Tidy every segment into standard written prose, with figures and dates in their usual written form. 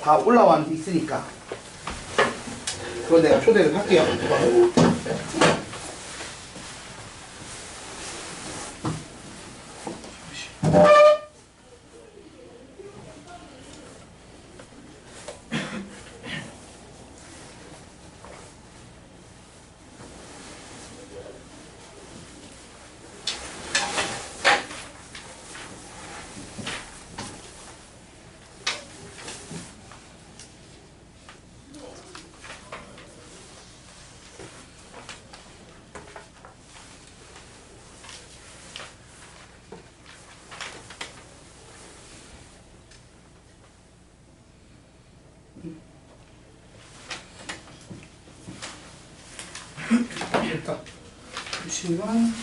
다 올라와 있으니까. 그건 내가 초대를 할게요. 됐다. 잠시만.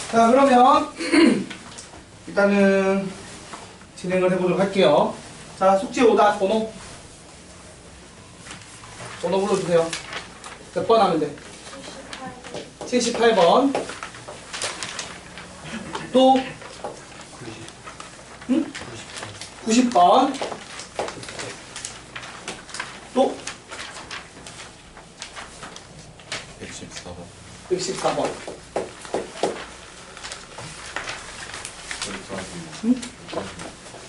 자, 그러면 일단은 진행을 해보도록 할게요. 자, 숙제 오다 번호 불러주세요. 몇 번 하면 돼? 78번. 또 90번. 또 114번.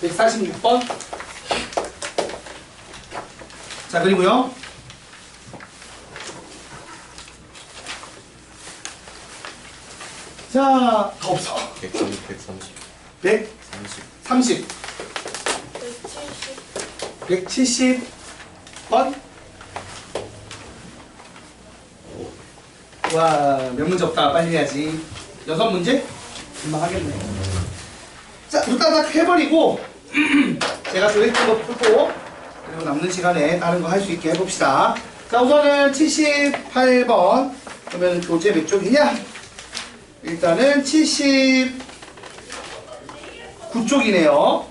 146번. 자, 그리고요. 자, 더 없어. 130. 170번. 와, 몇 문제 없다. 빨리 해야지. 6문제? 금방 하겠네. 자, 후다닥 해버리고 제가 조회했던 거 풀고 그리고 남는 시간에 다른 거 할 수 있게 해봅시다. 자, 우선은 78번 그러면 교재 몇 쪽이냐? 일단은 79쪽이네요.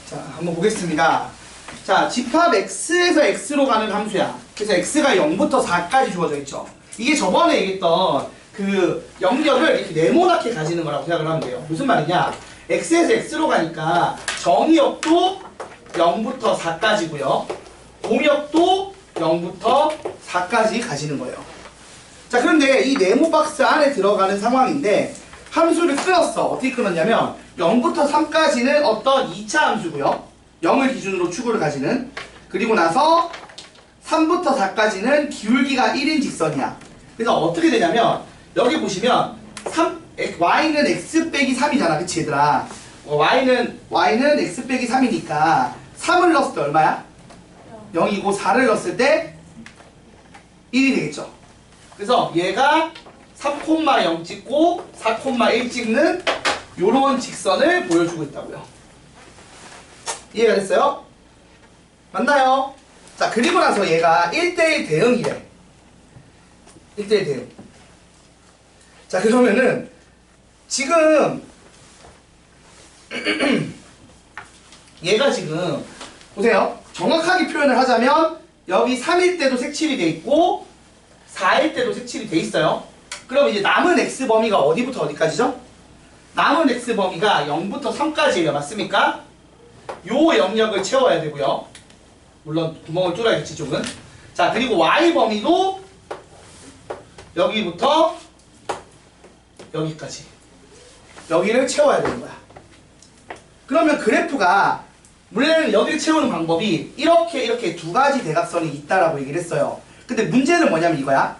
자, 한번 보겠습니다. 자, 집합 x에서 x로 가는 함수야. 그래서 x가 0부터 4까지 주어져 있죠. 이게 저번에 얘기했던 그 영역을 이렇게 네모나게 가지는 거라고 생각을 하면 돼요. 무슨 말이냐? x에서 x로 가니까 정의역도 0부터 4까지고요. 공역도 0부터 4까지 가지는 거예요. 자, 그런데 이 네모 박스 안에 들어가는 상황인데 함수를 끊었어. 어떻게 끊었냐면 0부터 3까지는 어떤 2차 함수고요. 0을 기준으로 축을 가지는. 그리고 나서 3부터 4까지는 기울기가 1인 직선이야. 그래서 어떻게 되냐면 여기 보시면 y는 x 빼기 3이잖아. 그치 얘들아? y는 x 빼기 3이니까 3을 넣었을 때 얼마야? 0이고 4를 넣었을 때 1이 되겠죠. 그래서 얘가 3,0 찍고 4,1 찍는 요런 직선을 보여주고 있다고요. 이해가 됐어요? 맞나요? 자, 그리고 나서 얘가 1대1 대응이래. 1대1 대응. 자, 그러면은 지금 얘가 지금 보세요. 정확하게 표현을 하자면 여기 3일 때도 색칠이 돼 있고 4일 때도 색칠이 돼 있어요. 그럼 이제 남은 x 범위가 어디부터 어디까지죠? 남은 x 범위가 0부터 3까지예요. 맞습니까? 요 영역을 채워야 되고요. 물론 구멍을 뚫어야겠지 쪽은. 자, 그리고 y 범위도 여기부터 여기까지 여기를 채워야 되는 거야. 그러면 그래프가 원래는 여기를 채우는 방법이 이렇게 두 가지 대각선이 있다라고 얘기를 했어요. 근데 문제는 뭐냐면 이거야.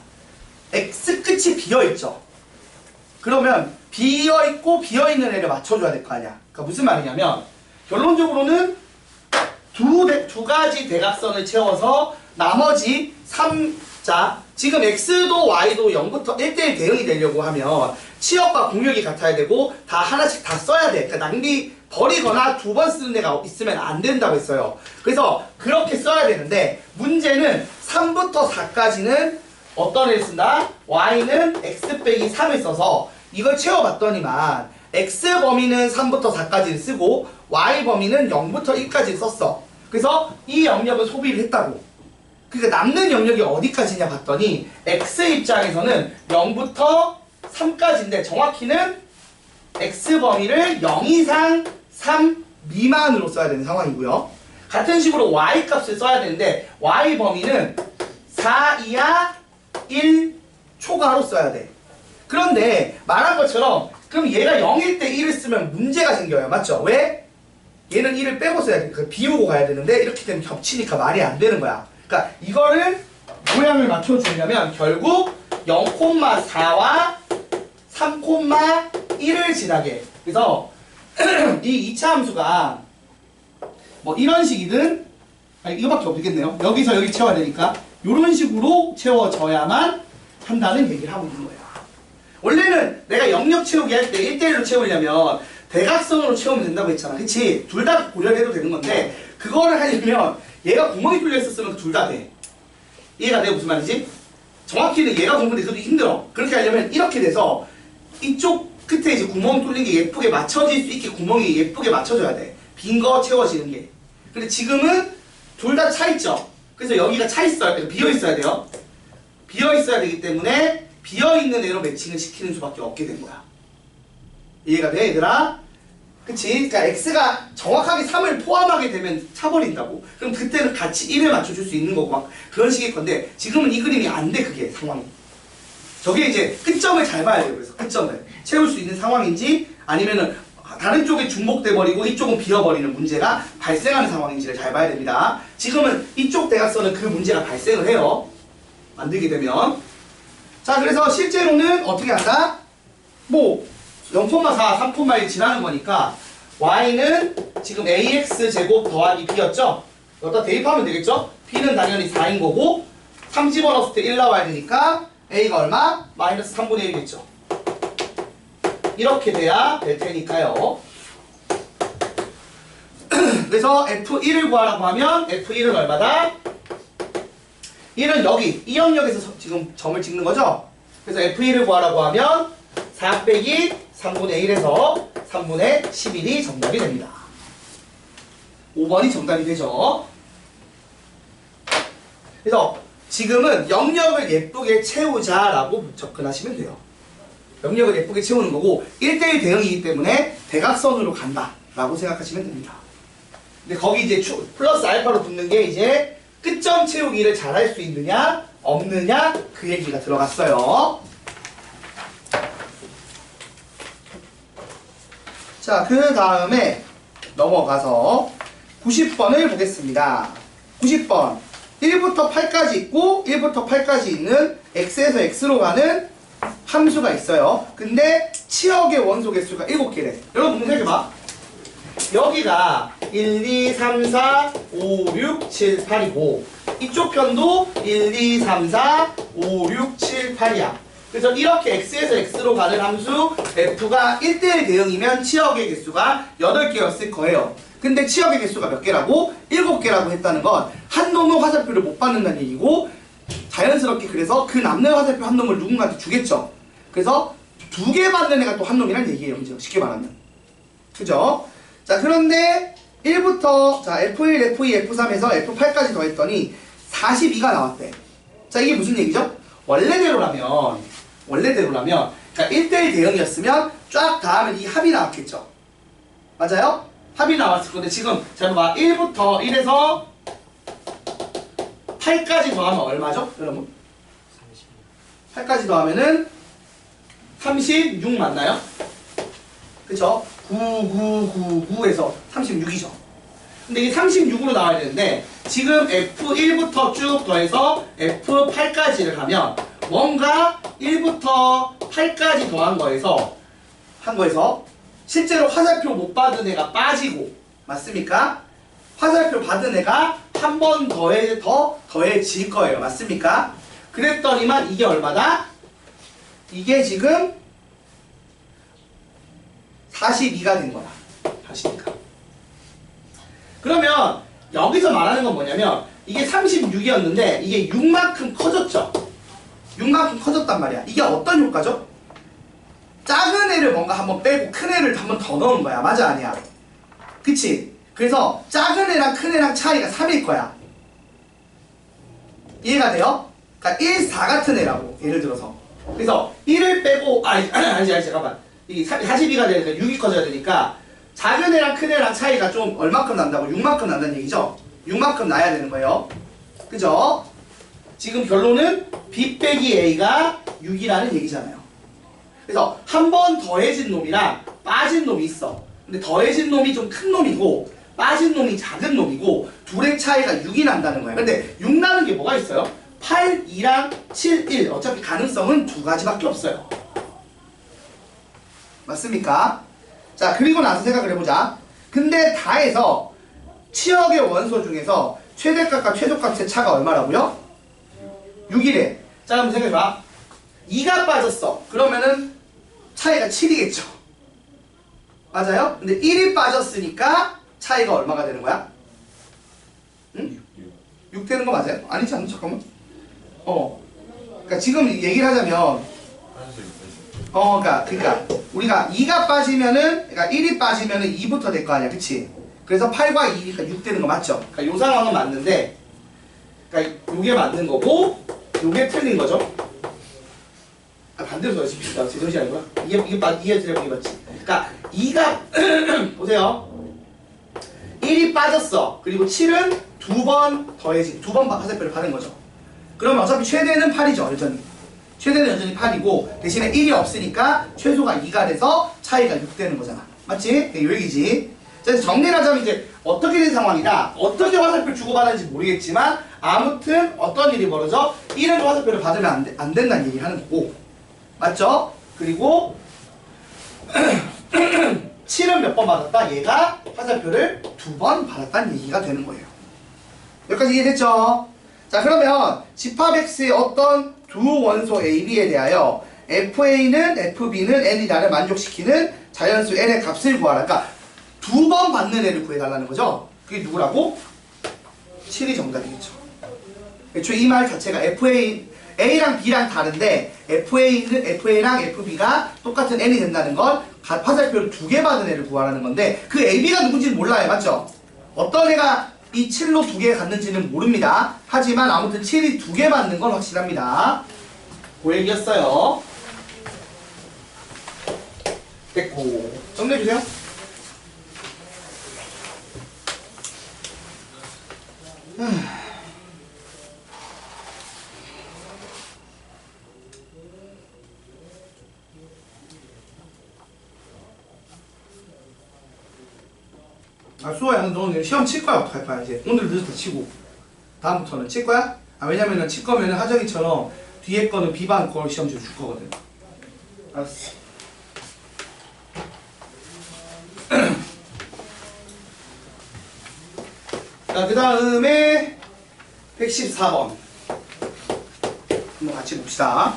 x 끝이 비어있죠. 그러면 비어있고 비어있는 애를 맞춰줘야 될 거 아니야. 그러니까 무슨 말이냐면 결론적으로는 두 가지 대각선을 채워서 나머지 자, 지금 x도 y도 0부터 1대1 대응이 되려고 하면 치역과 공역이 같아야 되고 다 하나씩 다 써야 돼. 그러니까 낭비 버리거나 두 번 쓰는 애가 있으면 안 된다고 했어요. 그래서 그렇게 써야 되는데 문제는 3부터 4까지는 어떤 애를 쓴다? y는 x 빼기 3을 써서 이걸 채워봤더니만 x 범위는 3부터 4까지를 쓰고 y 범위는 0부터 1까지를 썼어. 그래서 이 영역을 소비를 했다고. 그러니까 남는 영역이 어디까지냐 봤더니 x 입장에서는 0부터 3까지인데 정확히는 x 범위를 0 이상 3 미만으로 써야 되는 상황이고요. 같은 식으로 y 값을 써야 되는데 y 범위는 4 이하 1 초과로 써야 돼. 그런데 말한 것처럼 그럼 얘가 0일 때 1을 쓰면 문제가 생겨요. 맞죠? 왜? 얘는 1을 빼고 써야 돼. 비우고 가야 되는데 이렇게 되면 겹치니까 말이 안 되는 거야. 그러니까 이거를 모양을 맞춰주려면 결국 0,4와 3,1을 지나게. 그래서 이 2차 함수가 뭐 이런 식이든 아니 이거밖에 없겠네요. 여기서 여기 채워야 되니까 이런 식으로 채워져야만 한다는 얘기를 하고 있는 거예요. 원래는 내가 영역 채우기 할 때 1대1로 채우려면 대각선으로 채우면 된다고 했잖아. 그치? 둘 다 고려해도 되는 건데 그거를 하려면 얘가 구멍이 뚫려 있었으면 둘 다 돼. 이해가 돼? 무슨 말이지? 정확히는 얘가 구멍인데 그래도 힘들어. 그렇게 하려면 이렇게 돼서 이쪽 끝에 이제 구멍 뚫린 게 예쁘게 맞춰질 수 있게 구멍이 예쁘게 맞춰져야 돼. 빈 거 채워지는 게. 근데 지금은 둘 다 차 있죠? 그래서 여기가 차 있어야, 비어 있어야 돼요. 비어 있어야 되기 때문에 비어 있는 애로 매칭을 시키는 수밖에 없게 된 거야. 이해가 돼, 얘들아? 그치? 그러니까 x가 정확하게 3을 포함하게 되면 차버린다고. 그럼 그때는 같이 1을 맞춰줄 수 있는 거고 막 그런 식의 건데 지금은 이 그림이 안 돼, 그게 상황이. 저게 이제 끝점을 잘 봐야 돼요. 그래서 끝점을 채울 수 있는 상황인지 아니면은 다른 쪽에 중복돼 버리고 이쪽은 비어버리는 문제가 발생하는 상황인지를 잘 봐야 됩니다. 지금은 이쪽 대각선은 그 문제가 발생을 해요. 만들게 되면. 자, 그래서 실제로는 어떻게 한다? 뭐 0,4, 3,1 지나는 거니까 y는 지금 ax 제곱 더하기 b였죠? 여기다 대입하면 되겠죠? b는 당연히 4인 거고 3 집어넣었을 때 1 나와야 되니까 a가 얼마? 마이너스 3분의 1이겠죠. 이렇게 돼야 될 테니까요. 그래서 f1을 구하라고 하면 f1은 얼마다? 1은 여기 이 영역에서 지금 점을 찍는 거죠? 그래서 f1을 구하라고 하면 4 빼기 3분의 1에서 3분의 11이 정답이 됩니다. 5번이 정답이 되죠. 그래서 지금은 영역을 예쁘게 채우자라고 접근하시면 돼요. 영역을 예쁘게 채우는 거고 1대1 대응이기 때문에 대각선으로 간다라고 생각하시면 됩니다. 근데 거기 이제 플러스 알파로 붙는 게 이제 끝점 채우기를 잘할 수 있느냐 없느냐 그 얘기가 들어갔어요. 자, 그 다음에 넘어가서 90번을 보겠습니다. 90번 1부터 8까지 있고 1부터 8까지 있는 x에서 x로 가는 함수가 있어요. 근데 치역의 원소 개수가 7개래. 여러분 검색해봐. 여기가 1, 2, 3, 4, 5, 6, 7, 8이고 이쪽 편도 1, 2, 3, 4, 5, 6, 7, 8이야. 그래서 이렇게 x에서 x로 가는 함수 f가 1대1 대응이면 치역의 개수가 8개였을 거예요. 근데 치역의 개수가 몇 개라고? 7개라고 했다는 건 한 놈은 화살표를 못 받는다는 얘기고 자연스럽게 그래서 그 남는 화살표 한 놈을 누군가한테 주겠죠. 그래서 2개 받는 애가 또 한 놈이란 얘기예요. 이제 쉽게 말하면. 그죠? 자, 그런데 1부터 자 F1, F2, F3에서 F8까지 더했더니 42가 나왔대. 자, 이게 무슨 얘기죠? 원래대로라면 그러니까 1대1 대응이었으면 쫙 다 하면 이 합이 나왔겠죠. 맞아요? 합이 나왔을 건데 지금 자 봐. 1부터 1에서 8까지 더하면 얼마죠? 여러분? 8까지 더하면은 36 맞나요? 그쵸? 9999에서 36이죠. 근데 이게 36으로 나와야 되는데 지금 F1부터 쭉 더해서 F8까지를 하면 뭔가 1부터 8까지 더한 거에서 실제로 화살표 못 받은 애가 빠지고 맞습니까? 화살표 받은 애가 한 번 더해질 거예요. 맞습니까? 그랬더니만 이게 얼마다? 이게 지금 42가 된 거야. 42가. 그러면 여기서 말하는 건 뭐냐면 이게 36이었는데 이게 6만큼 커졌죠. 6만큼 커졌단 말이야. 이게 어떤 효과죠? 작은 애를 뭔가 한번 빼고 큰 애를 한번 더 넣은 거야. 맞아 아니야? 그치? 그래서 작은 애랑 큰 애랑 차이가 3일 거야. 이해가 돼요? 그러니까 1, 4 같은 애라고 예를 들어서. 그래서 1을 빼고 아니 잠깐만. 이게 42가 되니까 6이 커져야 되니까 작은 애랑 큰 애랑 차이가 좀 얼마큼 난다고? 6만큼 난다는 얘기죠? 6만큼 나야 되는 거예요. 그죠? 지금 결론은 B 빼기 A가 6이라는 얘기잖아요. 그래서 한 번 더해진 놈이랑 빠진 놈이 있어. 근데 더해진 놈이 좀 큰 놈이고 빠진 놈이 작은 놈이고 둘의 차이가 6이 난다는 거예요. 근데 6 나는 게 뭐가 있어요? 8, 2랑 7, 1. 어차피 가능성은 두 가지밖에 없어요. 맞습니까? 자, 그리고 나서 생각을 해보자. 근데 다해서 치역의 원소 중에서 최대값과 최소값의 차가 얼마라고요? 6이래. 자, 한번 생각해봐. 2가 빠졌어. 그러면은 차이가 7이겠죠. 맞아요? 근데 1이 빠졌으니까 차이가 얼마가 되는 거야? 응? 6 되는 거 맞아요? 아니지 않나? 잠깐만. 그러니까 지금 얘기를 하자면 그러니까 우리가 2가 빠지면은 그러니까 1이 빠지면은 2부터 될 거 아니야. 그치? 그래서 8과 2니까 6 되는 거 맞죠? 그러니까 요 상황은 맞는데 그러니까 요게 맞는 거고 요게 틀린 거죠. 반대로 써야지. 제정신이 아니구나. 이게 맞지. 그러니까 2가 보세요. 1이 빠졌어. 그리고 7은 두 번 더해진, 두 번 화살표를 받은 거죠. 그러면 어차피 최대는 8이죠, 여전히. 최대는 여전히 8이고 대신에 1이 없으니까 최소가 2가 돼서 차이가 6 되는 거잖아. 맞지? 이 얘기지. 자, 정리를 하자면 이제 어떻게 된 상황이다. 어떻게 화살표 주고받았는지 모르겠지만 아무튼 어떤 일이 벌어져? 1은 화살표를 받으면 안 된다는 얘기를 하는 거고. 맞죠? 그리고 7은 몇 번 받았다? 얘가 화살표를 2번 받았다는 얘기가 되는 거예요. 여기까지 이해됐죠? 자, 그러면 집합X의 어떤 두 원소 A, B에 대하여 FA는 FB는 N이라를 만족시키는 자연수 N의 값을 구하라. 그러니까 2번 받는 애를 구해달라는 거죠. 그게 누구라고? 7이 정답이겠죠. 애초에 이 말 자체가 A랑 B랑 다른데 FA랑 FB가 똑같은 N이 된다는 건 화살표를 2개 받은 애를 구하라는 건데 그 AB가 누군지는 몰라요. 맞죠? 어떤 애가 이 7로 2개 갔는지는 모릅니다. 하지만 아무튼 7이 2개 받는 건 확실합니다. 그 얘기였어요. 됐고 정리해주세요. 수호야, 너 오늘 시험 칠 거야? 어떡할 거야? 이제 오늘 늦었다 치고 다음부터는 칠 거야? 왜냐면은 칠 거면은 하정이처럼 뒤에 거는 비반 걸 시험지로 줄 거거든. 알았어. 자, 그 다음에 114번 한번 같이 봅시다.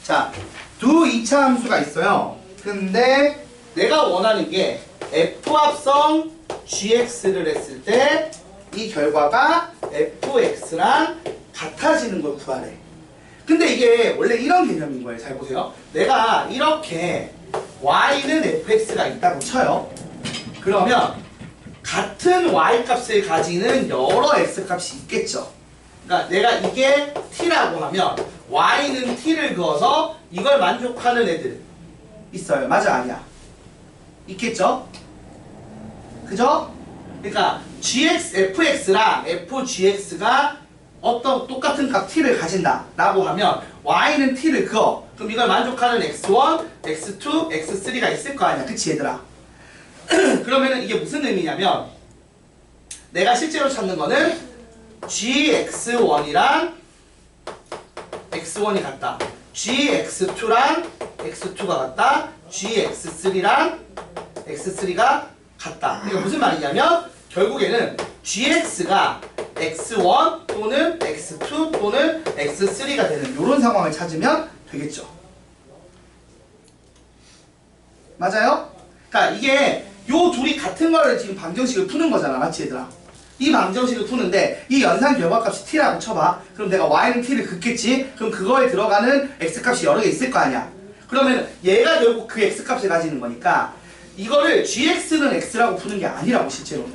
자, 두 2차 함수가 있어요. 근데 내가 원하는 게 F합성 GX를 했을 때 이 결과가 FX랑 같아지는 걸 구하래. 근데 이게 원래 이런 개념인 거예요. 잘 보세요. 내가 이렇게 Y는 FX가 있다고 쳐요. 그러면 같은 Y 값을 가지는 여러 X 값이 있겠죠. 그러니까 내가 이게 T라고 하면 Y는 T를 그어서 이걸 만족하는 애들 있어요. 맞아 아니야? 있겠죠? 그죠? 그러니까 FX랑 FGX가 어떤 똑같은 값 T를 가진다 라고 하면 Y는 T를 그어. 그럼 이걸 만족하는 X1, X2, X3가 있을 거 아니야. 그치 얘들아? 그러면은 이게 무슨 의미냐면 내가 실제로 찾는 거는 GX1이랑 X1이 같다. GX2랑 X2가 같다. GX3랑 X3가 같다. 그러니까 무슨 말이냐면 결국에는 gx가 x1 또는 x2 또는 x3가 되는 이런 상황을 찾으면 되겠죠. 맞아요? 그러니까 이게 요 둘이 같은 거를 지금 방정식을 푸는 거잖아. 맞지 얘들아? 이 방정식을 푸는데 이 연산 결과값이 t라고 쳐봐. 그럼 내가 y는 t를 긋겠지? 그럼 그거에 들어가는 x값이 여러 개 있을 거 아니야. 그러면 얘가 결국 그 x값을 가지는 거니까 이거를 gx는 x라고 푸는 게 아니라고 실제로는.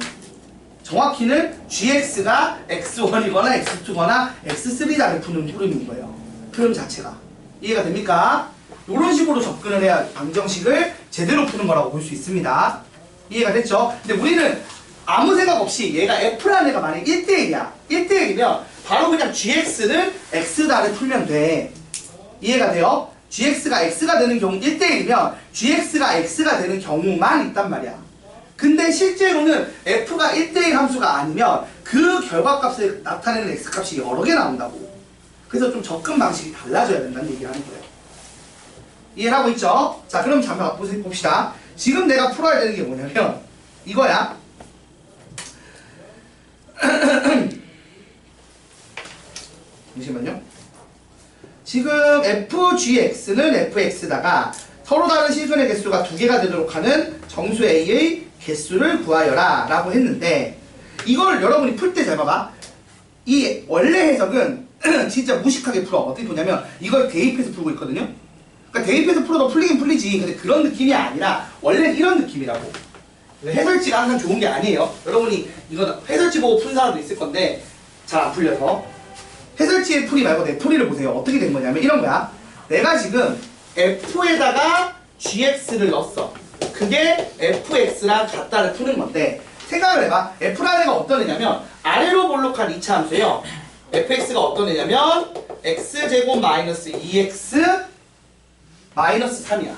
정확히는 gx가 x1이거나 x2거나 x3를 푸는 흐름인 거예요. 흐름 자체가. 이해가 됩니까? 이런 식으로 접근을 해야 방정식을 제대로 푸는 거라고 볼 수 있습니다. 이해가 됐죠? 근데 우리는 아무 생각 없이 얘가 f라는 애가 만약에 1대1이야. 1대1이면 바로 그냥 gx는 x다를 풀면 돼. 이해가 돼요? gx가 x가 되는 경우 1대1이면 gx가 x가 되는 경우만 있단 말이야. 근데 실제로는 f가 1대1 함수가 아니면 그 결과값을 나타내는 x값이 여러 개 나온다고. 그래서 좀 접근 방식이 달라져야 된다는 얘기를 하는 거예요. 이해하고 있죠? 자, 그럼 잠깐 봅시다. 지금 내가 풀어야 되는 게 뭐냐면 이거야. 잠시만요. 지금 fgx는 fx다가 서로 다른 실근의 개수가 두 개가 되도록 하는 정수 a의 개수를 구하여라 라고 했는데 이걸 여러분이 풀 때 잘 봐봐. 이 원래 해석은 진짜 무식하게 풀어. 어떻게 보냐면 이걸 대입해서 풀고 있거든요. 그러니까 대입해서 풀어도 풀리긴 풀리지. 근데 그런 느낌이 아니라 원래는 이런 느낌이라고. 해설지가 항상 좋은 게 아니에요. 여러분이 이거 해설지 보고 푼 사람도 있을 건데 자, 풀려서 해설지의 풀이 말고 내 풀이를 보세요. 어떻게 된 거냐면 이런 거야. 내가 지금 f에다가 gx를 넣었어. 그게 fx랑 같다를 푸는 건데 생각을 해봐. f라는 애가 어떤 애냐면 아래로 볼록한 2차 함수예요. fx가 어떤 애냐면 x제곱 마이너스 2x 마이너스 3이야.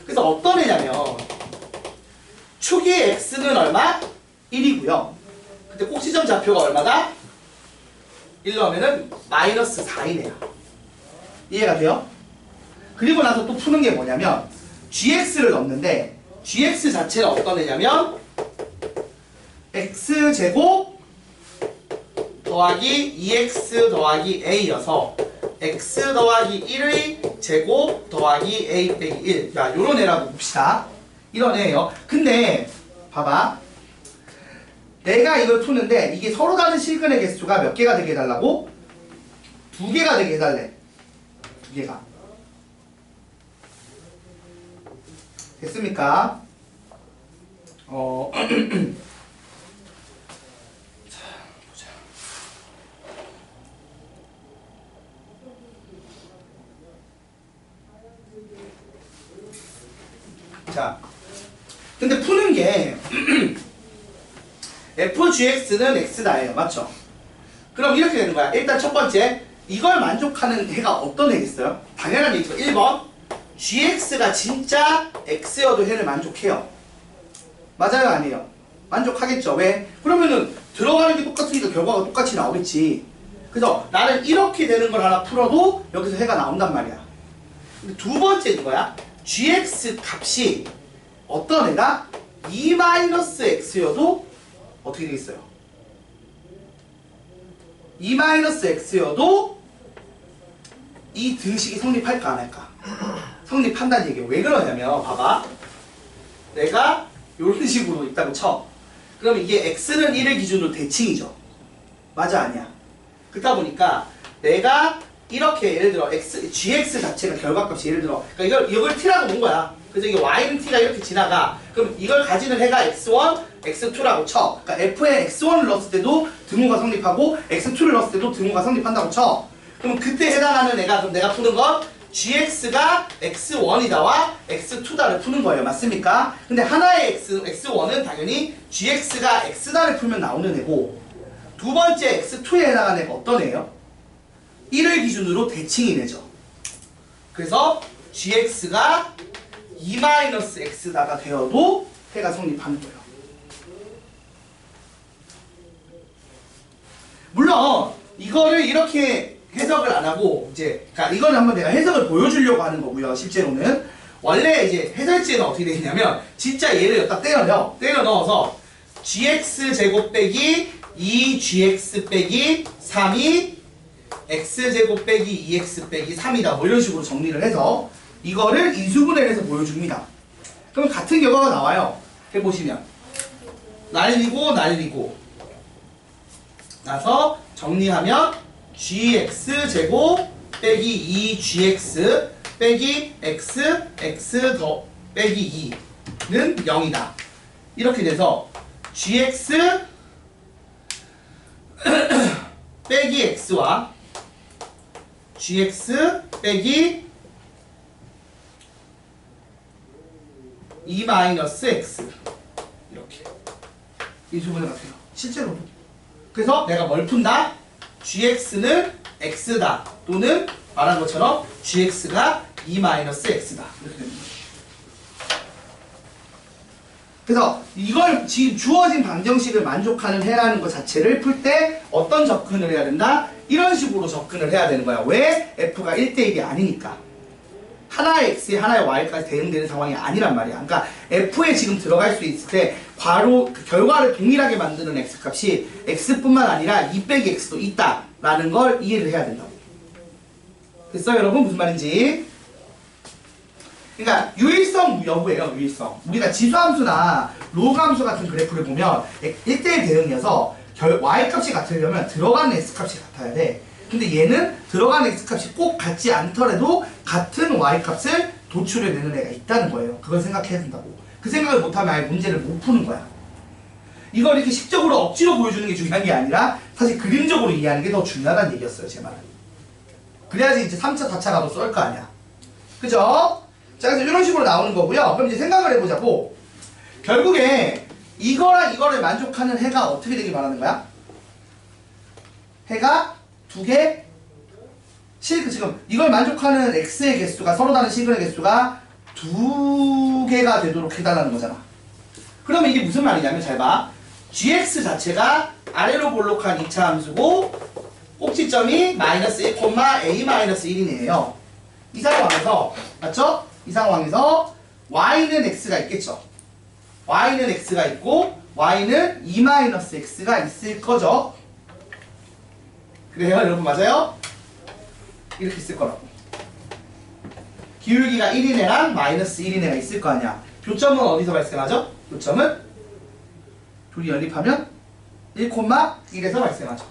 그래서 어떤 애냐면 축이 x는 얼마? 1이고요. 근데 꼭지점 좌표가 얼마다? 1 넣으면은 마이너스 4이네요. 이해가 돼요? 그리고 나서 또 푸는 게 뭐냐면 gx를 넣는데 gx 자체가 어떤 애냐면 x제곱 더하기 2x 더하기 a여서 x 더하기 1의 제곱 더하기 a 빼기 1. 자, 요런 애라고 봅시다. 이런 애예요. 근데 봐봐. 내가 이걸 푸는데 이게 서로 다른 실근의 개수가 몇 개가 되게 해달라고? 2개가 되게 해달래. 2개가. 됐습니까? 자, 근데 푸는 게 fgx는 x다예요. 맞죠? 그럼 이렇게 되는 거야. 일단 첫 번째, 이걸 만족하는 애가 어떤 애겠어요? 당연한 얘기죠. 1번, gx가 진짜 x여도 얘를 만족해요. 맞아요? 아니에요? 만족하겠죠. 왜? 그러면은 들어가는 게 똑같으니까 결과가 똑같이 나오겠지. 그래서 나는 이렇게 되는 걸 하나 풀어도 여기서 해가 나온단 말이야. 근데 두 번째는 뭐야? gx 값이 어떤 애가 2-x여도 어떻게 되겠어요? 2-x여도 이 등식이 성립할까 안 할까? 성립한다는 얘기예요. 왜 그러냐면 봐봐. 내가 이런 식으로 있다고 쳐. 그럼 이게 x는 1을 기준으로 대칭이죠. 맞아 아니야? 그러다 보니까 내가 이렇게 예를 들어 gx 자체가 결과값이 예를 들어 그러니까 이걸 t라고 본 거야. 그래서 이게 y는 t가 이렇게 지나가. 그럼 이걸 가지는 해가 x1, x2라고 쳐. 그러니까 f에 x1을 넣었을 때도 등호가 성립하고 x2를 넣었을 때도 등호가 성립한다고 쳐. 그럼 그때 해당하는 애가 그럼 내가 푸는 건 gx가 x1이다와 x2다를 푸는 거예요. 맞습니까? 근데 하나의 x1은 당연히 gx가 x다를 풀면 나오는 애고 두 번째 x2에 해당하는 애가 어떤 애예요? 1을 기준으로 대칭인 애죠. 그래서 gx가 2-x다가 되어도 해가 성립하는 거예요. 물론 이거를 이렇게 해석을 안 하고 이제 그러니까 이거는 한번 내가 해석을 보여주려고 하는 거고요. 실제로는 원래 이제 해설지에는 어떻게 되어 있냐면 진짜 얘를 여기다 때려 넣어서 gx제곱 빼기 2gx 빼기 3이 x제곱 빼기 2x 빼기 3이다 뭐 이런 식으로 정리를 해서 이거를 인수분해를 해서 보여줍니다. 그럼 같은 결과가 나와요. 해보시면 날리고 나서 정리하면 gx제곱 빼기 2gx 빼기 x 더 빼기 2는 0이다. 이렇게 돼서 gx 빼기 x와 gx 빼기 2 마이너스 x 이렇게 인수분해가 돼요. 실제로도. 그래서 내가 뭘 푼다? gx는 x다 또는 말한 것처럼 gx가 2 마이너스 x다 이렇게 됩니다. 그래서 이걸 지금 주어진 방정식을 만족하는 해라는 것 자체를 풀 때 어떤 접근을 해야 된다? 이런 식으로 접근을 해야 되는 거야. 왜? f가 1대1이 아니니까. 하나의 x에 하나의 y까지 대응되는 상황이 아니란 말이야. 그러니까 f에 지금 들어갈 수 있을 때 바로 그 결과를 동일하게 만드는 x값이 x뿐만 아니라 2 빼기 x도 있다라는 걸 이해를 해야 된다고. 됐어요 여러분? 무슨 말인지? 그러니까 유일성 여부예요. 유일성. 우리가 지수함수나 로그함수 같은 그래프를 보면 1대1 대응이어서 y값이 같으려면 들어가는 x값이 같아야 돼. 근데 얘는 들어가는 x값이 꼭 같지 않더라도 같은 y값을 도출해내는 애가 있다는 거예요. 그걸 생각해야 된다고. 그 생각을 못하면 아예 문제를 못 푸는 거야. 이걸 이렇게 식적으로 억지로 보여주는 게 중요한 게 아니라 사실 그림적으로 이해하는 게 더 중요하다는 얘기였어요. 제 말은. 그래야지 이제 3차, 4차 가도 쏠 거 아니야. 그죠? 자, 그래서 이런 식으로 나오는 거고요. 그럼 이제 생각을 해보자고. 결국에 이거랑 이거를 만족하는 해가 어떻게 되길 바라는 거야? 해가 두 개, 지금 이걸 만족하는 x의 개수가 서로 다른 싱글의 개수가 두 개가 되도록 해달라는 거잖아. 그러면 이게 무슨 말이냐면 잘 봐. gx 자체가 아래로 볼록한 2차 함수고 꼭지점이 마이너스 1, a-1이네요. 이 상황에서 맞죠? 이 상황에서 y는 x가 있겠죠. y는 x가 있고 y는 2-x가 있을 거죠. 그래요 여러분 맞아요? 이렇게 쓸 거라고. 기울기가 1인 애랑 마이너스 1인 애가 있을 거 아니야. 교점은 어디서 발생하죠? 교점은 둘이 연립하면 1,1에서 발생하죠.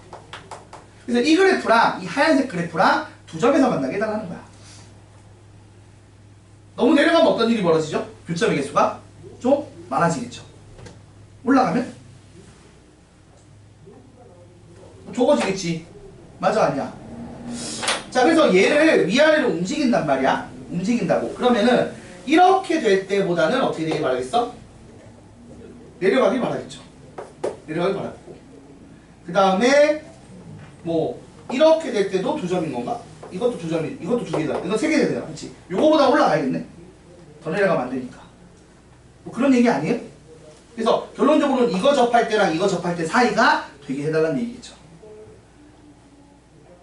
그래서 이 그래프랑 이 하얀색 그래프랑 두 점에서 만나게 해달라는 거야. 너무 내려가면 어떤 일이 벌어지죠? 교점의 개수가 좀 많아지겠죠. 올라가면 적어지겠지. 맞아 아니야? 자 그래서 얘를 위아래로 움직인단 말이야. 움직인다고. 그러면은 이렇게 될 때보다는 어떻게 되길 바라겠어? 내려가길 바라겠죠. 내려가길 바라겠고 그 다음에 뭐 이렇게 될 때도 두 점인 건가? 이것도 두 점이, 이것도 두 개다. 이거 세 개 되잖아, 그렇지? 요거보다 올라가야겠네. 더 내려가면 안 되니까. 뭐 그런 얘기 아니에요? 그래서 결론적으로는 이거 접할 때랑 이거 접할 때 사이가 되게 해달라는 얘기겠죠.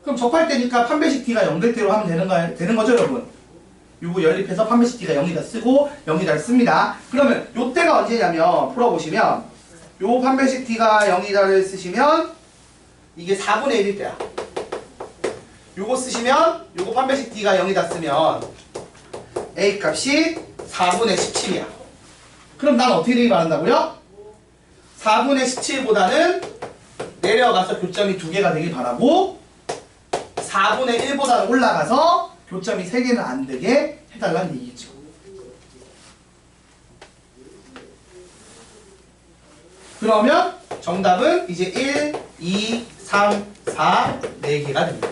그럼 접할 때니까 판별식 t가 0될 때로 하면 되는 거죠, 여러분? 요거 연립해서 판별식 t가 0이다 쓰고 0이다를 씁니다. 그러면 요때가 언제냐면 풀어보시면 요 판별식 t가 0이다를 쓰시면 이게 4분의 1일 때야. 요거 쓰시면 요거 판별식 t가 0이다 쓰면 a 값이 4분의 17이야. 그럼 난 어떻게 되길 바란다고요? 4분의 17보다는 내려가서 교점이 2개가 되길 바라고 4분의 1보다는 올라가서 교점이 3개는 안 되게 해달라는 얘기죠. 그러면 정답은 이제 1, 2, 3, 4, 4개가 됩니다.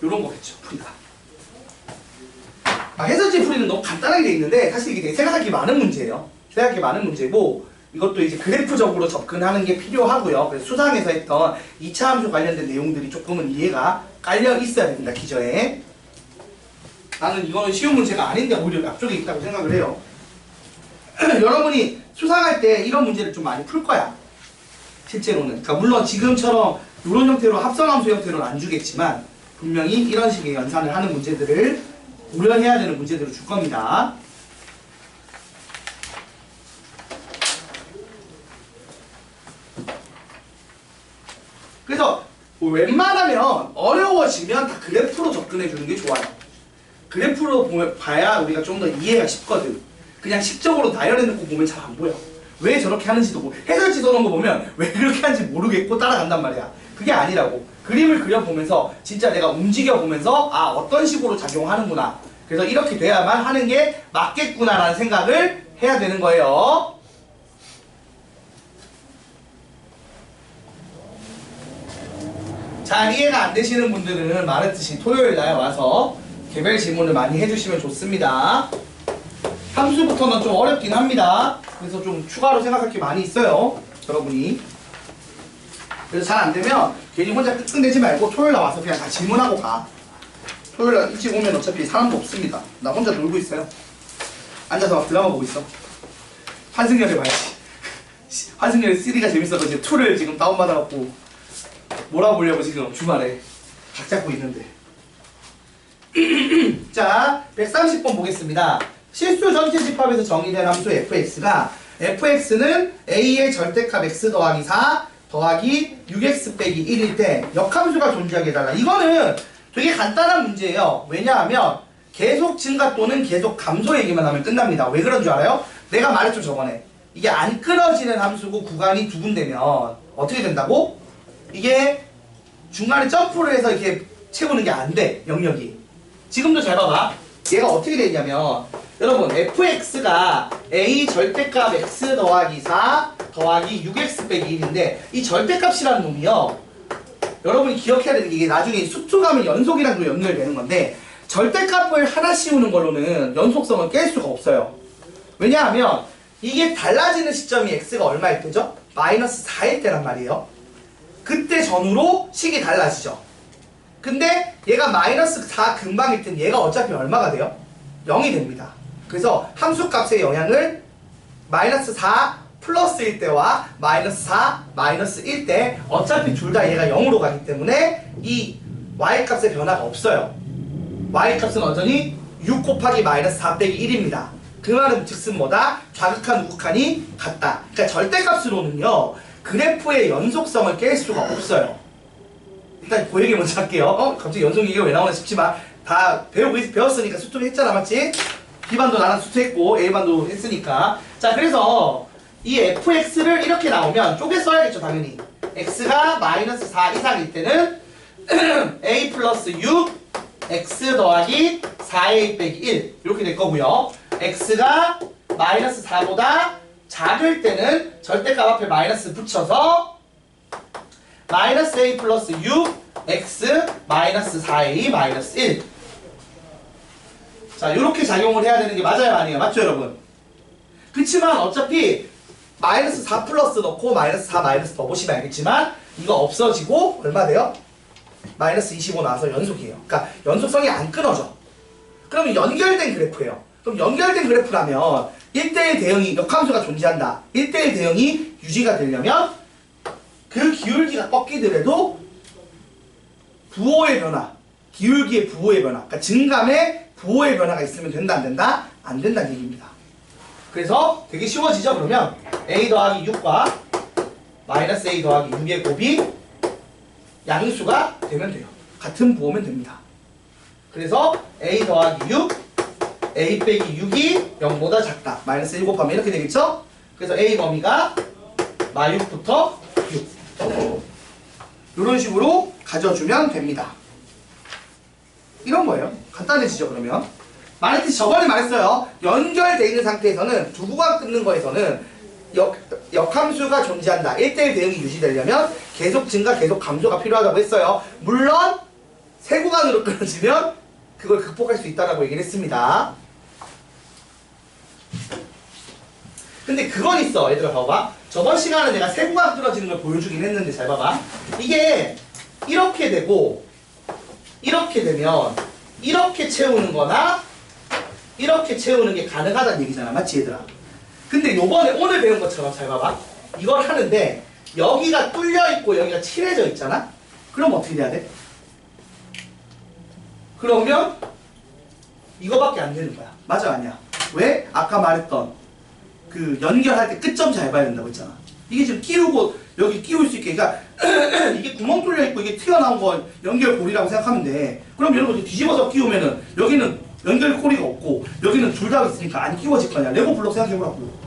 요런 거겠죠, 풀이가. 해설지 풀이는 너무 간단하게 돼 있는데 사실 이게 되게 생각하기 많은 문제예요. 생각하기 많은 문제고 이것도 이제 그래프적으로 접근하는 게 필요하고요. 그래서 수상에서 했던 2차 함수 관련된 내용들이 조금은 이해가 깔려 있어야 됩니다. 기저에. 나는 이거는 쉬운 문제가 아닌데 오히려 앞쪽에 있다고 생각을 해요. 여러분이 수상할 때 이런 문제를 좀 많이 풀 거야. 실제로는. 그러니까 물론 지금처럼 이런 형태로 합성함수 형태로는 안 주겠지만 분명히 이런 식의 연산을 하는 문제들을 고려해야 되는 문제들을 줄 겁니다. 그래서 웬만하면 어려워지면 다 그래프로 접근해 주는 게 좋아요. 그래프로 봐야 우리가 좀 더 이해가 쉽거든. 그냥 식적으로 나열해 놓고 보면 잘 안 보여. 왜 저렇게 하는지도 해설지 써놓은 거 보면 왜 그렇게 하는지 모르겠고 따라간단 말이야. 그게 아니라고. 그림을 그려보면서 진짜 내가 움직여보면서 아 어떤 식으로 작용하는구나. 그래서 이렇게 돼야만 하는 게 맞겠구나라는 생각을 해야 되는 거예요. 잘 이해가 안 되시는 분들은 말했듯이 토요일날 와서 개별 질문을 많이 해주시면 좋습니다. 함수부터는 좀 어렵긴 합니다. 그래서 좀 추가로 생각할 게 많이 있어요. 여러분이. 그래서 잘 안 되면 괜히 혼자 끙끙대지 말고 토요일날 와서 그냥 다 질문하고 가. 토요일날 일찍 오면 어차피 사람도 없습니다. 나 혼자 놀고 있어요. 앉아서 막 드라마 보고 있어. 환승연애 봐야지. 환승연애 3가 재밌어서 이제 2를 지금 다운받아갖고 몰아보려고 지금 주말에 각 잡고 있는데. 자, 130번 보겠습니다. 실수 전체 집합에서 정의된 함수 fx가 fx는 a의 절대값 x 더하기 4 더하기 6x 빼기 1일 때 역함수가 존재하게 해달라. 이거는 되게 간단한 문제예요. 왜냐하면 계속 증가 또는 계속 감소 얘기만 하면 끝납니다. 왜 그런 줄 알아요? 내가 말했죠 저번에. 이게 안 끊어지는 함수고 구간이 두 군데면 어떻게 된다고? 이게 중간에 점프를 해서 이렇게 채우는 게 안 돼, 영역이. 지금도 잘 봐봐. 얘가 어떻게 되냐면 여러분 fx가 a 절대값 x 더하기 4 더하기 6x 빼기 1인데 이 절대값이라는 놈이요, 여러분이 기억해야 되는 게 이게 나중에 수투 가면 연속이랑도 연결되는 건데 절대값을 하나 씌우는 걸로는 연속성을 깰 수가 없어요. 왜냐하면 이게 달라지는 시점이 x가 얼마일 때죠? 마이너스 4일 때란 말이에요. 그때 전후로 식이 달라지죠. 근데 얘가 마이너스 4 근방일 땐 얘가 어차피 얼마가 돼요? 0이 됩니다. 그래서 함수값의 영향을 마이너스 4 플러스일 때와 마이너스 4 마이너스 1 때 어차피 둘 다 얘가 0으로 가기 때문에 이 y값의 변화가 없어요. y값은 여전히 6 곱하기 마이너스 4 빼기 1입니다. 그 말은 즉슨 뭐다? 좌극한 우극한이 같다. 그러니까 절대값으로는요 그래프의 연속성을 깰 수가 없어요. 일단 그 얘기 먼저 할게요. 갑자기 연속 얘기가 왜 나오나 싶지만 다 배웠으니까 수투를 했잖아, 맞지? B반도 나랑 수투했고 A반도 했으니까. 자, 그래서 이 fx를 이렇게 나오면 쪼개 써야겠죠, 당연히. x가 마이너스 4 이상일 때는 a 플러스 6 x 더하기 4a 빼기 1 이렇게 될 거고요. x가 마이너스 4보다 작을 때는 절대값 앞에 마이너스 붙여서 마이너스 a 플러스 6 x 마이너스 4a 마이너스 1. 자, 이렇게 작용을 해야 되는 게 맞아요, 아니에요? 맞죠, 여러분? 그치만 어차피 마이너스 4 플러스 넣고 마이너스 4 마이너스 더 보시면 알겠지만 이거 없어지고 얼마 돼요? 마이너스 25 나와서 연속이에요. 그러니까 연속성이 안 끊어져. 그러면 연결된 그래프예요. 그럼 연결된 그래프라면 1대1 대응이 역함수가 존재한다. 1대1 대응이 유지가 되려면 그 기울기가 꺾이더라도 부호의 변화, 기울기의 부호의 변화, 그러니까 증감의 부호의 변화가 있으면 된다, 안 된다? 안 된다는 얘기입니다. 그래서 되게 쉬워지죠, 그러면? a 더하기 6과 마이너스 a 더하기 6의 곱이 양수가 되면 돼요. 같은 부호면 됩니다. 그래서 a 더하기 6, a 빼기 6이 0보다 작다. 마이너스 1 곱하면 이렇게 되겠죠? 그래서 a 범위가 마6부터 6. 이런 식으로 가져주면 됩니다. 이런 거예요. 간단해지죠, 그러면? 말했듯이 저번에 말했어요. 연결되어 있는 상태에서는 두 구간 끊는 거에서는 역함수가 존재한다. 1대1 대응이 유지되려면 계속 증가, 계속 감소가 필요하다고 했어요. 물론 세 구간으로 끊어지면 그걸 극복할 수 있다고 얘기를 했습니다. 근데 그건 있어. 얘들아 봐봐. 저번 시간에 내가 세 구간 끊어지는 걸 보여주긴 했는데 잘 봐봐. 이게 이렇게 되고 이렇게 되면 이렇게 채우는 거나 이렇게 채우는 게 가능하다는 얘기잖아. 맞지, 얘들아? 근데 요번에 오늘 배운 것처럼 잘 봐봐. 이걸 하는데 여기가 뚫려있고 여기가 칠해져 있잖아? 그럼 어떻게 돼야 돼? 그러면 이거밖에 안 되는 거야. 맞아 아니야? 왜? 아까 말했던 그 연결할 때 끝점 잘 봐야 된다고 했잖아. 이게 지금 끼우고 여기 끼울 수 있게, 그러니까 이게 구멍 뚫려 있고 이게 튀어나온 건 연결고리라고 생각하면 돼. 그럼 여러분 뒤집어서 끼우면은 여기는 연결고리가 없고 여기는 둘 다 있으니까 안 끼워질 거냐. 레고 블록 생각해보라고.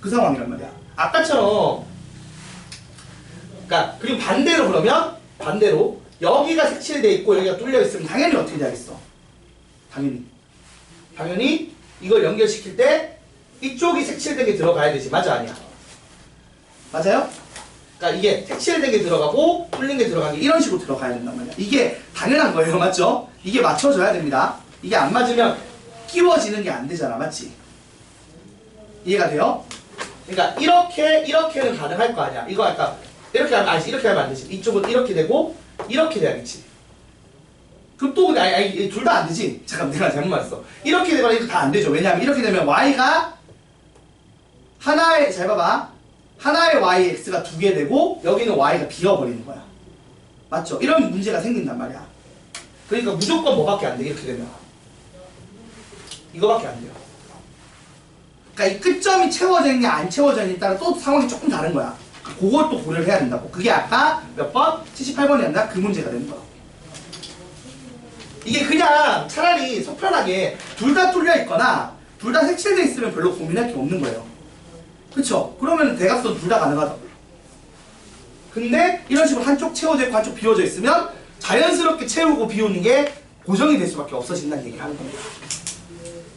그 상황이란 말이야. 아까처럼, 그러니까 그리고 반대로, 그러면 반대로 여기가 색칠돼 있고 여기가 뚫려 있으면 당연히 어떻게 돼야겠어? 당연히 이걸 연결시킬 때 이쪽이 색칠된 게 들어가야 되지. 맞아 아니야? 맞아요? 그러니까 이게 색칠된 게 들어가고 뚫린 게 들어가는 게 이런 식으로 들어가야 된단 말이야. 이게 당연한 거예요. 맞죠? 이게 맞춰줘야 됩니다. 이게 안 맞으면 끼워지는 게 안 되잖아. 맞지? 이해가 돼요? 그러니까 이렇게는 가능할 거 아니야. 이거 아까 이렇게 하면 아니지. 이렇게 하면 안 되지. 이쪽은 이렇게 되고 이렇게 돼야겠지. 그럼 또 아니 둘 다 안 되지. 잠깐 내가 잘못 말했어. 이렇게 되거나 이렇게 다 안 되죠. 왜냐하면 이렇게 되면 y가 하나의, 잘 봐봐, 하나의 y x가 두 개 되고 여기는 y가 비어버리는 거야. 맞죠? 이런 문제가 생긴단 말이야. 그러니까 무조건 뭐밖에 안 돼. 이렇게 되면 이거밖에 안 돼요. 그러니까 이 끝점이 채워져 있냐 안 채워져 있냐에 따라 또 상황이 조금 다른 거야. 그걸 또 고려를 해야 된다고. 그게 아까 몇 번? 78번이었나? 그 문제가 되는 거야. 이게 그냥 차라리 속편하게 둘 다 뚫려 있거나 둘 다 색칠돼 있으면 별로 고민할 게 없는 거예요. 그쵸? 그러면 대각선 둘 다 가능하다고. 근데 이런 식으로 한쪽 채워져 있고 한쪽 비워져 있으면 자연스럽게 채우고 비우는 게 고정이 될 수밖에 없어진다는 얘기를 하는 겁니다.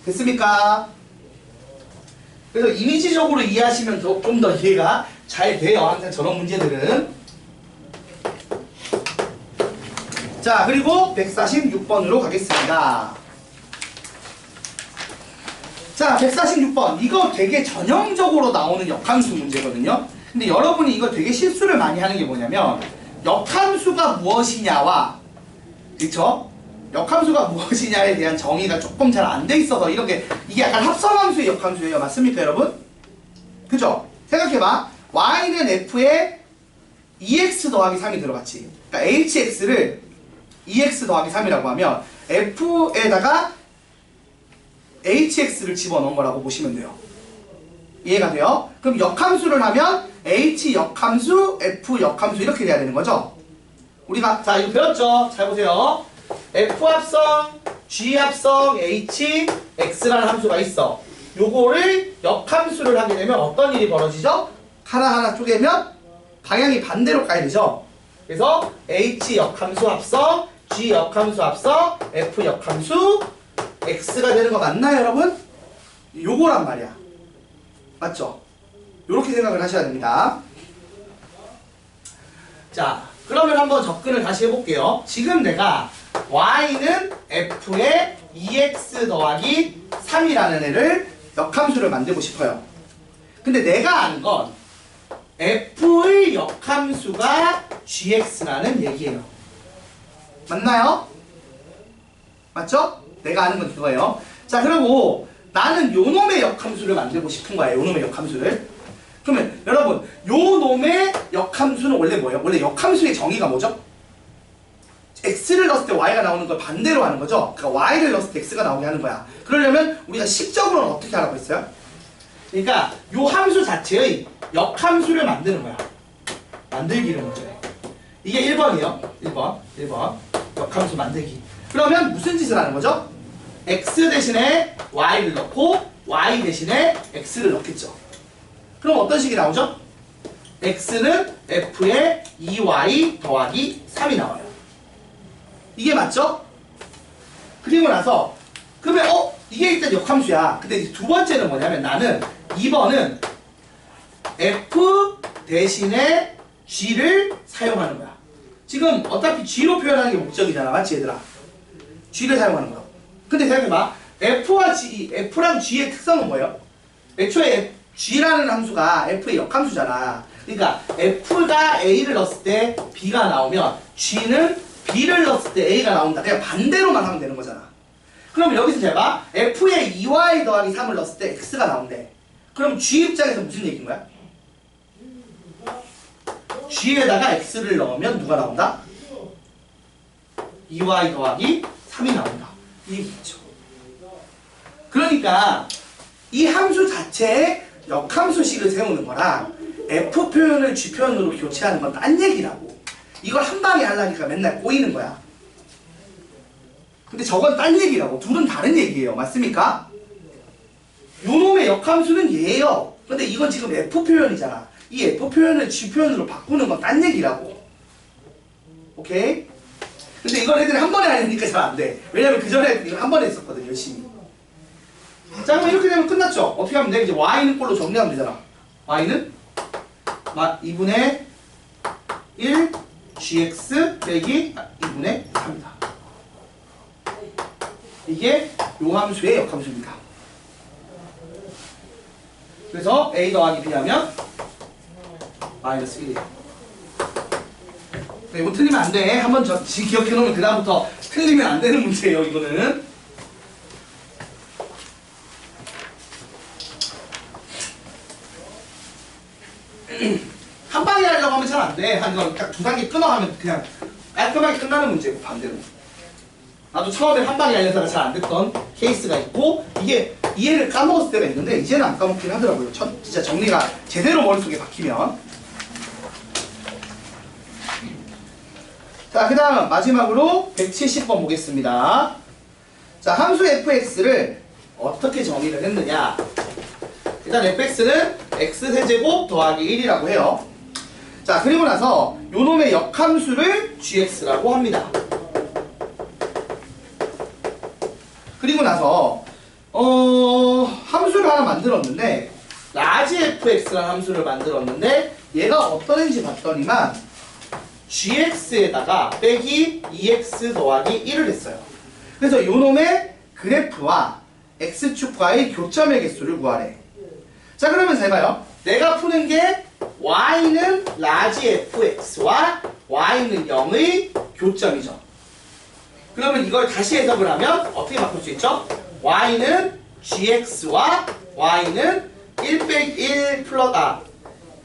됐습니까? 그래서 이미지적으로 이해하시면 좀 더 이해가 잘 돼요. 항상 저런 문제들은. 자, 그리고 146번으로 가겠습니다. 자, 146번. 이거 되게 전형적으로 나오는 역함수 문제거든요. 근데 여러분이 이거 되게 실수를 많이 하는 게 뭐냐면 역함수가 무엇이냐와, 그쵸? 역함수가 무엇이냐에 대한 정의가 조금 잘 안 돼 있어서 이게 약간 합성함수의 역함수예요. 맞습니까, 여러분? 그죠? 생각해봐. y는 f에 2x 더하기 3이 들어갔지. 그러니까 hx를 2x 더하기 3이라고 하면 f에다가 hx를 집어넣은 거라고 보시면 돼요. 이해가 돼요? 그럼 역함수를 하면 h 역함수, f 역함수 이렇게 돼야 되는 거죠? 우리가 자 이거 배웠죠? 잘 보세요. f 합성, g 합성, h, x라는 함수가 있어. 요거를 역함수를 하게 되면 어떤 일이 벌어지죠? 하나하나 쪼개면 방향이 반대로 가야 되죠? 그래서 h 역함수 합성, g 역함수 합성, f 역함수, x가 되는 거 맞나요, 여러분? 요거란 말이야. 맞죠? 요렇게 생각을 하셔야 됩니다. 자, 그러면 한번 접근을 다시 해볼게요. 지금 내가 y는 f에 2x 더하기 3이라는 애를 역함수를 만들고 싶어요. 근데 내가 아는 건 f의 역함수가 gx라는 얘기예요. 맞나요? 맞죠? 내가 아는 건 그거예요. 자, 그리고 나는 요 놈의 역함수를 만들고 싶은 거예요. 요 놈의 역함수를. 그러면 여러분, 요 놈의 역함수는 원래 뭐예요? 원래 역함수의 정의가 뭐죠? x를 넣었을 때 y가 나오는 걸 반대로 하는 거죠? 그러니까 y를 넣었을 때 x가 나오게 하는 거야. 그러려면 우리가 식적으로는 어떻게 하라고 했어요? 그러니까 요 함수 자체의 역함수를 만드는 거야. 만들기를 먼저 해. 이게 1번이에요. 1번. 역함수 만들기. 그러면 무슨 짓을 하는 거죠? x 대신에 y를 넣고 y 대신에 x를 넣겠죠. 그럼 어떤 식이 나오죠? x는 f에 2y 더하기 3이 나와요. 이게 맞죠? 그리고 나서 그러면 이게 일단 역함수야. 근데 두 번째는 뭐냐면 나는 2번은 f 대신에 g를 사용하는 거야. 지금 어차피 g로 표현하는 게 목적이잖아. 맞지 얘들아? g를 사용하는 거야. 근데 생각해봐. f랑 g의 특성은 뭐예요? 애초에 g라는 함수가 f의 역함수잖아. 그러니까 f가 a를 넣었을 때 b가 나오면 g는 b를 넣었을 때 a가 나온다. 그냥 반대로만 하면 되는 거잖아. 그럼 여기서 잘 봐. f에 2y 더하기 3을 넣었을 때 x가 나온대. 그럼 g 입장에서 무슨 얘기인 거야? g에다가 x를 넣으면 누가 나온다? 2y 더하기 3이 나온다. 이 얘기죠. 그러니까 이 함수 자체에 역함수식을 세우는 거랑 f 표현을 g 표현으로 교체하는 건 딴 얘기라고. 이걸 한 방에 하려니까 맨날 꼬이는 거야. 근데 저건 딴 얘기라고. 둘은 다른 얘기예요. 맞습니까? 요놈의 역함수는 얘예요. 근데 이건 지금 f 표현이잖아. 이 f 표현을 g 표현으로 바꾸는 건 딴 얘기라고. 오케이? 근데 이걸 애들이 한 번에 하니까 잘 안 돼. 왜냐면 그 전에 이걸 한 번에 했었거든, 열심히. 자, 그럼 이렇게 되면 끝났죠? 어떻게 하면 돼? 이제 y는 꼴로 정리하면 되잖아. y는 2분의 1 gx 빼기 2분의 3이다. 이게 요 함수의 역함수입니다. 그래서 a 더하기 b 하면 마이너스 1이에요. 이거 틀리면 안 돼. 한번 지금 기억해 놓으면 그 다음부터 틀리면 안 되는 문제예요. 이거는. 한 방에 하려고 하면 잘 안 돼. 한 두 단계 끊어 하면 그냥 깔끔하게 끝나는 문제고, 반대로. 나도 처음에 한 방에 알려서가 잘 안 됐던 케이스가 있고, 이게 이해를 까먹었을 때가 있는데 이제는 안 까먹긴 하더라고요. 진짜 정리가 제대로 머릿속에 박히면. 자, 그 다음 마지막으로 170번 보겠습니다. 자, 함수 fx를 어떻게 정의를 했느냐. 일단 fx는 x세제곱 더하기 1이라고 해요. 자, 그리고 나서 요놈의 역함수를 gx라고 합니다. 그리고 나서 함수를 하나 만들었는데 라지 fx라는 함수를 만들었는데 얘가 어떤 애인지 봤더니만 gx에다가 빼기 2x 더하기 1을 했어요. 그래서 요놈의 그래프와 x축과의 교점의 개수를 구하래. 자, 그러면 잘 봐요. 내가 푸는 게 y는 라지 fx와 y는 0의 교점이죠. 그러면 이걸 다시 해석을 하면 어떻게 바꿀 수 있죠? y는 gx와 y는 1 빼기 1 플러스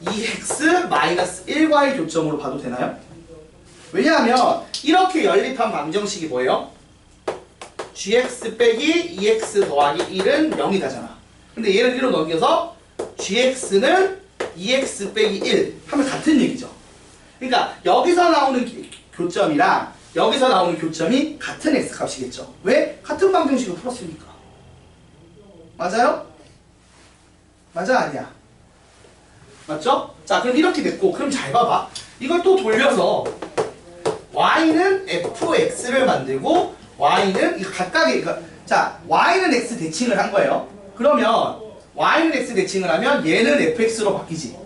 2x 마이너스 1과의 교점으로 봐도 되나요? 왜냐하면 이렇게 연립한 방정식이 뭐예요? gx 빼기 2x 더하기 1은 0이다잖아. 근데 얘를 1로 넘겨서 gx는 2x 빼기 1 하면 같은 얘기죠. 그러니까 여기서 나오는 교점이랑 여기서 나오는 교점이 같은 x값이겠죠. 왜? 같은 방정식을 풀었으니까. 맞아요? 맞아? 아니야? 맞죠? 자, 그럼 이렇게 됐고, 그럼 잘 봐봐. 이걸 또 돌려서 y는 fx를 만들고 y는 이거 각각의 자, y는 x 대칭을 한 거예요. 그러면 y는 x 대칭을 하면 얘는 fx로 바뀌지.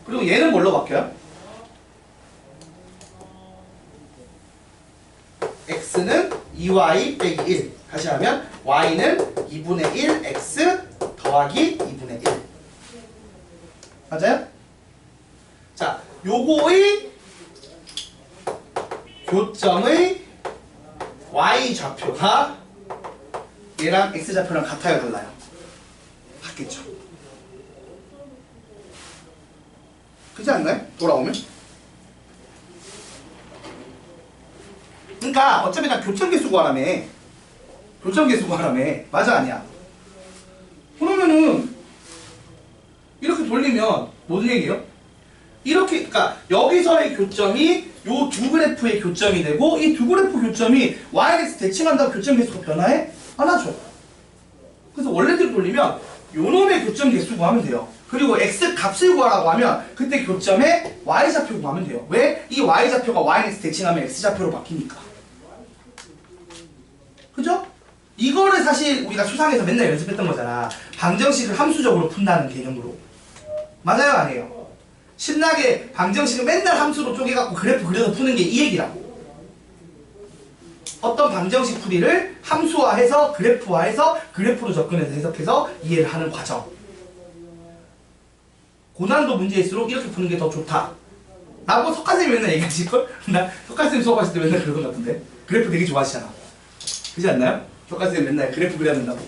그리고 얘는 뭘로 바뀌어요? x는 2y 빼기 1. 다시 하면 y는 2분의 1 x 더하기 2분의 1. 맞아요? 자, 요거의 교점의 y 좌표가 얘랑 x 좌표랑 같아요, 달라요? 같겠죠. 그렇지 않나요? 돌아오면? 그러니까 어차피 다 교점계수 구하라며. 교점계수 구하라며. 맞아, 아니야? 그러면은 이렇게 돌리면 무슨 얘기예요? 이렇게, 그러니까 여기서의 교점이 요 두 그래프의 교점이 되고 이 두 그래프 교점이 yx 대칭한다고 교점계수가 변화해? 안 하죠. 그래서 원래대로 돌리면 요놈의 교점계수 구하면 돼요. 그리고 x 값을 구하라고 하면 그때 교점에 y좌표 구하면 돼요. 왜? 이 y좌표가 yx 대칭하면 x좌표로 바뀌니까. 그죠? 이거를 사실 우리가 수상에서 맨날 연습했던 거잖아. 방정식을 함수적으로 푼다는 개념으로. 맞아요? 아니에요? 신나게 방정식을 맨날 함수로 쪼개갖고 그래프 그려서 푸는 게 이 얘기라고. 어떤 방정식 풀이를 함수화해서 그래프화해서 그래프로 접근해서 해석해서 이해를 하는 과정. 고난도 문제일수록 이렇게 푸는 게 더 좋다 라고 석가쌤이 맨날 얘기하실걸? 나 석가쌤 수업하실 때 맨날 그러던 것 같은데. 그래프 되게 좋아하시잖아. 그렇지 않나요? 석가쌤 맨날 그래프 그려야 된다고.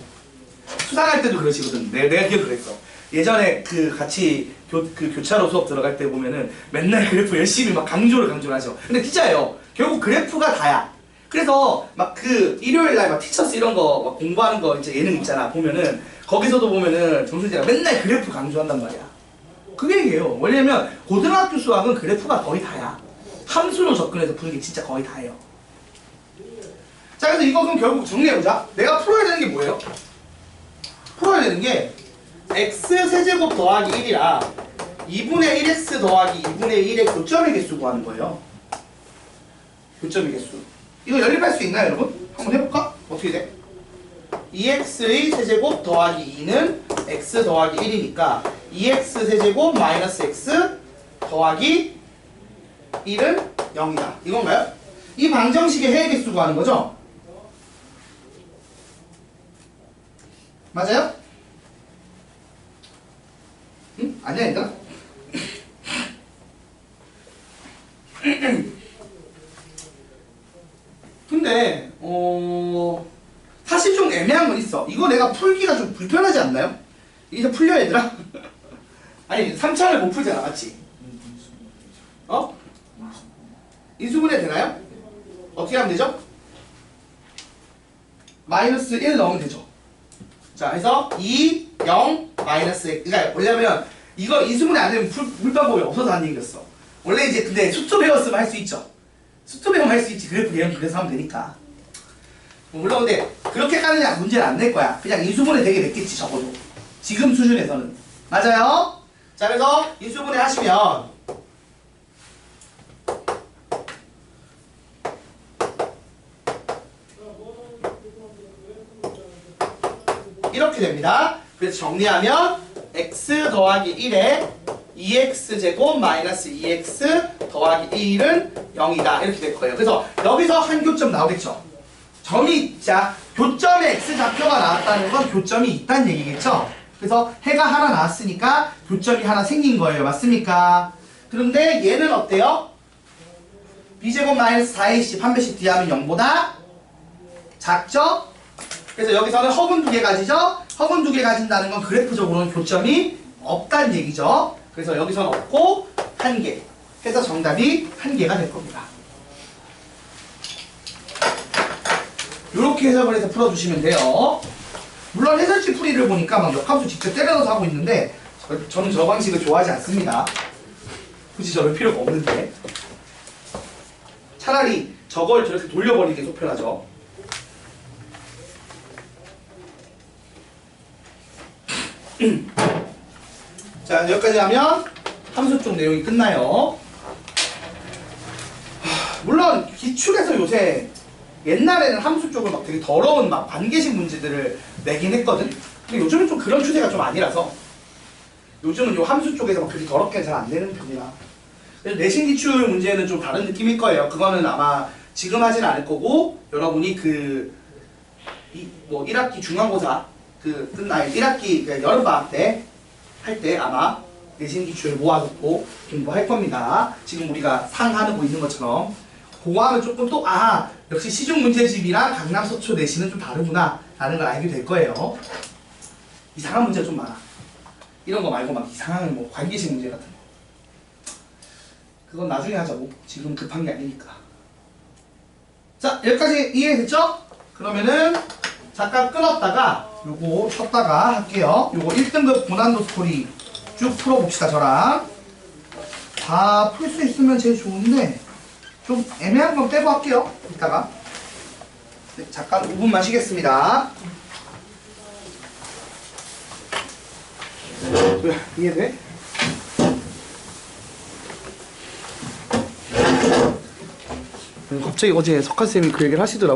수상할 때도 그러시거든. 내가 기억을 그랬어. 예전에 그 같이 교차로 수업 들어갈 때 보면은 맨날 그래프 열심히 막 강조를 하셔. 근데 진짜예요. 결국 그래프가 다야. 그래서 막 그 일요일 날 막 티처스 이런 거 막 공부하는 거 이제 예능 있잖아. 보면은 거기서도 보면은 정순재가 맨날 그래프 강조한단 말이야. 그게 얘기예요. 왜냐면 고등학교 수학은 그래프가 거의 다야. 함수로 접근해서 푸는 게 진짜 거의 다예요. 자, 그래서 이거 그럼 결국 정리해보자. 내가 풀어야 되는 게 뭐예요? 풀어야 되는 게 x 세제곱 더하기 1이라 2분의 1x 더하기 2분의 1의 교점의 개수 구하는 거예요. 교점의 개수. 이거 연립할 수 있나요, 여러분? 한번 해볼까? 어떻게 돼? 2x의 세제곱 더하기 2는 x 더하기 1이니까 2x 세제곱 마이너스 x 더하기 1은 0이다. 이건가요? 이 방정식의 해의 개수 구하는 거죠? 맞아요? 응? 아니야, 얘들아? 근데 사실 좀 애매한 건 있어. 이거 내가 풀기가 좀 불편하지 않나요? 이제 풀려, 얘들아? 아니 3차원을 못 풀잖아, 맞지? 어? 인수분해 되나요? 어떻게 하면 되죠? 마이너스 1 넣으면 되죠. 자, 그래서 2, 0, 마이너스 x. 그러니까 뭐냐면 이거 인수분해 안 되면 풀 방법이 없어서 하는 얘기였어. 원래 이제 근데 수투 배웠으면 할 수 있죠. 수투 배우면 할 수 있지. 그래프 개형 그래서 하면 되니까. 물론 근데 그렇게 까느냐 문제는 안 낼 거야. 그냥 인수분해 되게 냈겠지, 적어도. 지금 수준에서는. 맞아요? 자, 그래서 인수분해 하시면 이렇게 됩니다. 그래서 정리하면 x 더하기 1에 2x제곱 마이너스 2x 더하기 1은 0이다. 이렇게 될 거예요. 그래서 여기서 한 교점 나오겠죠. 점이, 자, 교점에 x 좌표가 나왔다는 건 교점이 있다는 얘기겠죠. 그래서 해가 하나 나왔으니까 교점이 하나 생긴 거예요. 맞습니까? 그런데 얘는 어때요? b제곱 마이너스 4ac 한 배씩 뒤하면 0보다 작죠? 그래서 여기서는 허분 두 개 가지죠? 허분 두 개 가진다는 건 그래프적으로는 교점이 없다는 얘기죠. 그래서 여기서는 없고 한 개. 해서 정답이 한 개가 될 겁니다. 이렇게 해석을 해서 풀어주시면 돼요. 물론 해설지 풀이를 보니까 막 역함수 직접 때려넣어서 하고 있는데 저는 저 방식을 좋아하지 않습니다. 굳이 저럴 필요가 없는데 차라리 저걸 저렇게 돌려버리는 게 속편하죠. 자, 여기까지 하면 함수 쪽 내용이 끝나요. 물론 기출에서 요새 옛날에는 함수 쪽을 막 되게 더러운 막 반개식 문제들을 내긴 했거든. 근데 요즘은 좀 그런 추세가 좀 아니라서 요즘은 요 함수 쪽에서 막 그렇게 더럽게 잘 안 내는 편이라. 그래서 내신 기출 문제는 좀 다른 느낌일 거예요. 그거는 아마 지금 하진 않을 거고 여러분이 뭐 1학기 중간고사 끝나 1학기 여름방학 때 할 때 아마 내신 기출 모아놓고 공부할 겁니다. 지금 우리가 상하는 거 있는 것처럼 그거 하면 조금 또 역시 시중 문제집이랑 강남 서초 내신은 좀 다르구나 라는 걸 알게 될 거예요. 이상한 문제가 좀 많아. 이런 거 말고 막 이상한 뭐 관계식 문제 같은 거. 그건 나중에 하자고. 지금 급한 게 아니니까. 자, 여기까지 이해됐죠? 그러면은 잠깐 끊었다가 요거 쳤다가 할게요. 요거 1등급 고난도 스토리 쭉 풀어봅시다. 저랑 다 풀 수 있으면 제일 좋은데 좀 애매한 건 빼고 할게요. 이따가 네, 잠깐 5분만 쉬겠습니다. 이해돼? 갑자기 어제 석하쌤이 그 얘기를 하시더라고요.